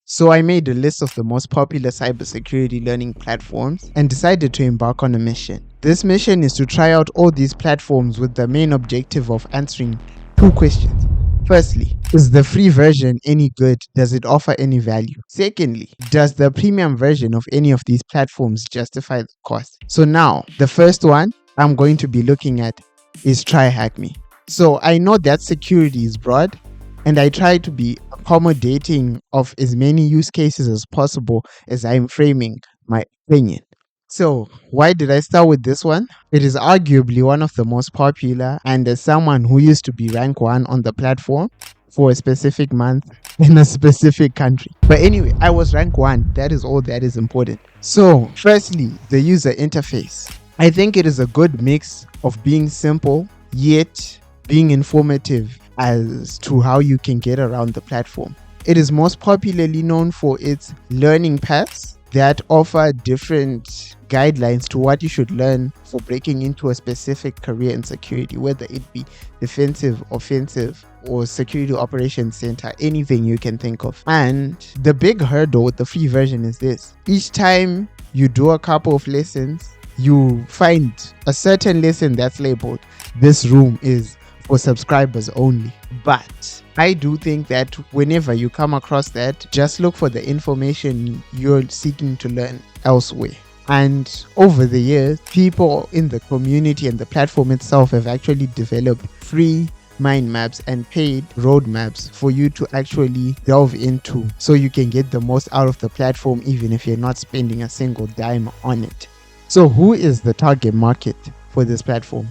So I made a list of the most popular cybersecurity learning platforms and decided to embark on a mission. This mission is to try out all these platforms with the main objective of answering two questions. Firstly, is the free version any good? Does it offer any value? Secondly, does the premium version of any of these platforms justify the cost? So now, the first one I'm going to be looking at is TryHackMe. So I know that security is broad, and I try to be accommodating of as many use cases as possible as I'm framing my opinion. So, why did I start with this one? It is arguably one of the most popular, and as someone who used to be rank 1 on the platform for a specific month in a specific country. But anyway, I was rank 1. That is all that is important. So, firstly, the user interface. I think it is a good mix of being simple, yet being informative as to how you can get around the platform. It is most popularly known for its learning paths that offer different guidelines to what you should learn for breaking into a specific career in security, whether it be defensive, offensive, or security operations center, anything you can think of. And the big hurdle with the free version is this: each time you do a couple of lessons, you find a certain lesson that's labeled, "This room is for subscribers only." But I do think that whenever you come across that, just look for the information you're seeking to learn elsewhere. And over the years, people in the community and the platform itself have actually developed free mind maps and paid roadmaps for you to actually delve into, so you can get the most out of the platform even if you're not spending a single dime on it. So who is the target market for this platform?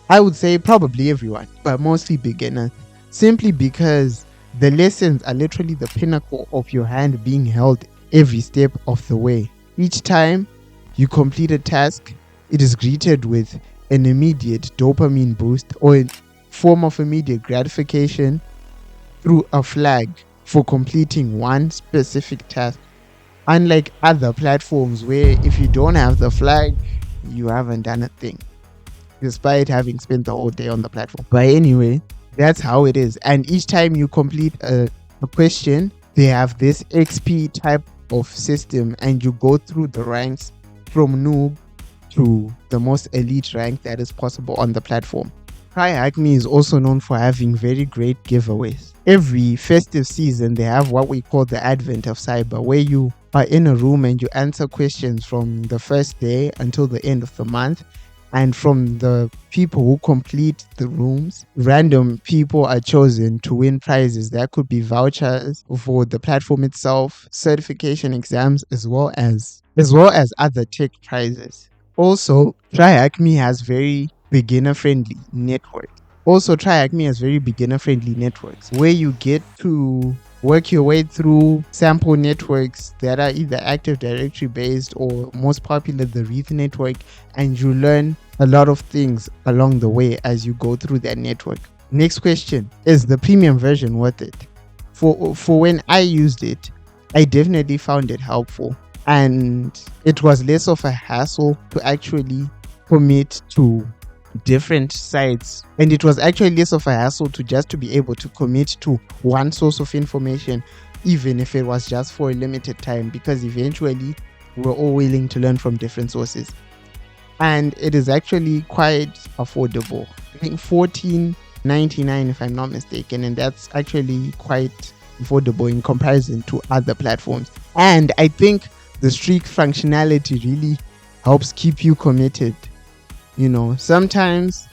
I would say probably everyone, but mostly beginners, simply because the lessons are literally the pinnacle of your hand being held every step of the way. Each time you complete a task, it is greeted with an immediate dopamine boost or a form of immediate gratification through a flag for completing one specific task. Unlike other platforms where if you don't have the flag, you haven't done a thing, despite having spent the whole day on the platform. But anyway, that's how it is. And each time you complete a question, they have this XP type of system, and you go through the ranks from noob to the most elite rank that is possible on the platform. TryHackMe is also known for having very great giveaways. Every festive season, they have what we call the Advent of Cyber, where you are in a room and you answer questions from the first day until the end of the month. And from the people who complete the rooms, random people are chosen to win prizes. That could be vouchers for the platform itself, certification exams, as well as other tech prizes. Also, TryHackMe has very beginner-friendly networks. Where you get to work your way through sample networks that are either Active Directory based or most popular, the Wreath network, and you learn a lot of things along the way as you go through that network. Next question: is the premium version worth it? For when I used it, I definitely found it helpful, and it was less of a hassle to actually commit to different sites, and it was actually less of a hassle to be able to commit to one source of information, even if it was just for a limited time, because eventually we're all willing to learn from different sources. And it is actually quite affordable. I think $14.99 if I'm not mistaken, and that's actually quite affordable in comparison to other platforms. And I think the streak functionality really helps keep you committed. You know, sometimes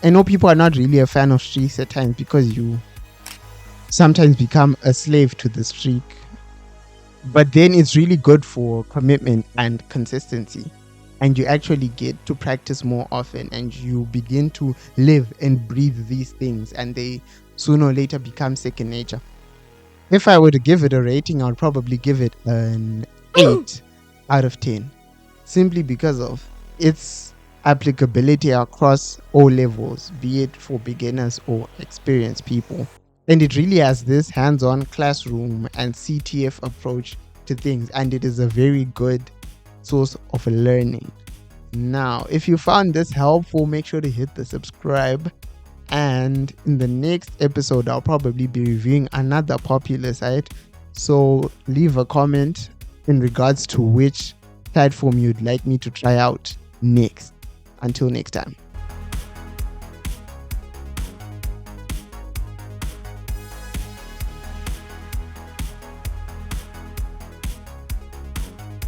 I know people are not really a fan of streaks at times because you sometimes become a slave to the streak. But then it's really good for commitment and consistency. And you actually get to practice more often, and you begin to live and breathe these things, and they sooner or later become second nature. If I were to give it a rating, I would probably give it an 8 out of 10. Simply because of its applicability across all levels, be it for beginners or experienced people. And it really has this hands-on classroom and CTF approach to things, and it is a very good source of learning. Now, if you found this helpful, make sure to hit the subscribe, and in the next episode I'll probably be reviewing another popular site So leave a comment in regards to which platform you'd like me to try out next. Until next time.